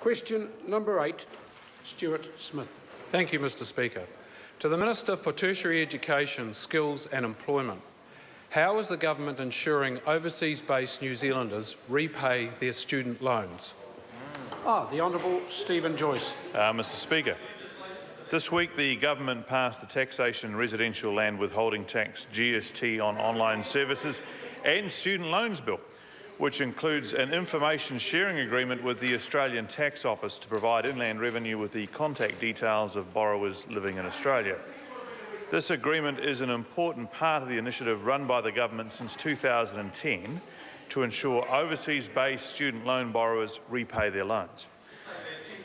Question number 8, Stuart Smith. Thank you, Mr Speaker. To the Minister for Tertiary Education, Skills and Employment, how is the government ensuring overseas-based New Zealanders repay their student loans? The Honourable Stephen Joyce. Mr Speaker, this week the government passed the Taxation and Residential Land Withholding Tax GST on online services and student loans bill, which includes an information sharing agreement with the Australian Tax Office to provide Inland Revenue with the contact details of borrowers living in Australia. This agreement is an important part of the initiative run by the government since 2010 to ensure overseas-based student loan borrowers repay their loans.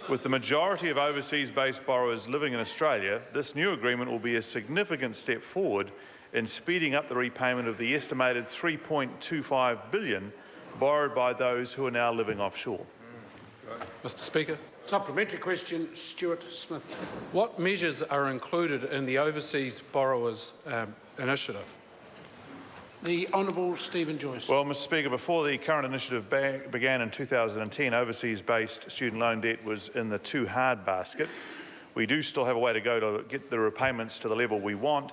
With the majority of overseas-based borrowers living in Australia, this new agreement will be a significant step forward in speeding up the repayment of the estimated $3.25 billion borrowed by those who are now living offshore. Mr Speaker. Supplementary question, Stuart Smith. What measures are included in the Overseas Borrowers Initiative? The Honourable Stephen Joyce. Well, Mr Speaker, before the current initiative began in 2010, overseas-based student loan debt was in the too hard basket. We do still have a way to go to get the repayments to the level we want,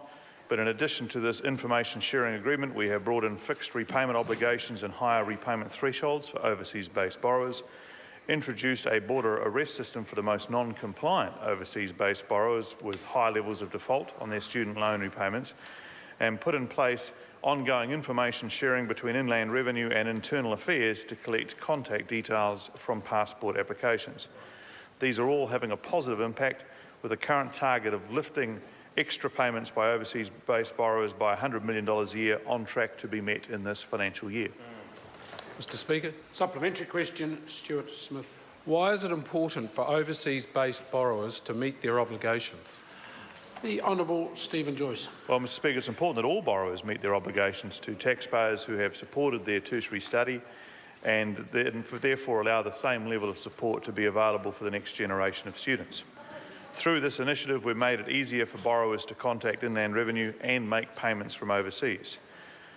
but in addition to this information sharing agreement, we have brought in fixed repayment obligations and higher repayment thresholds for overseas-based borrowers, introduced a border arrest system for the most non-compliant overseas-based borrowers with high levels of default on their student loan repayments, and put in place ongoing information sharing between Inland Revenue and Internal Affairs to collect contact details from passport applications. These are all having a positive impact, with a current target of lifting extra payments by overseas-based borrowers by $100 million a year on track to be met in this financial year. Mr Speaker. Supplementary question, Stuart Smith. Why is it important for overseas-based borrowers to meet their obligations? The Honourable Stephen Joyce. Well, Mr Speaker, it's important that all borrowers meet their obligations to taxpayers who have supported their tertiary study and therefore allow the same level of support to be available for the next generation of students. Through this initiative, we've made it easier for borrowers to contact Inland Revenue and make payments from overseas.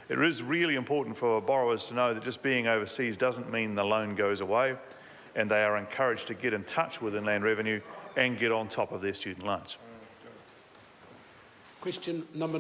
It is really important for borrowers to know that just being overseas doesn't mean the loan goes away, and they are encouraged to get in touch with Inland Revenue and get on top of their student loans. Question number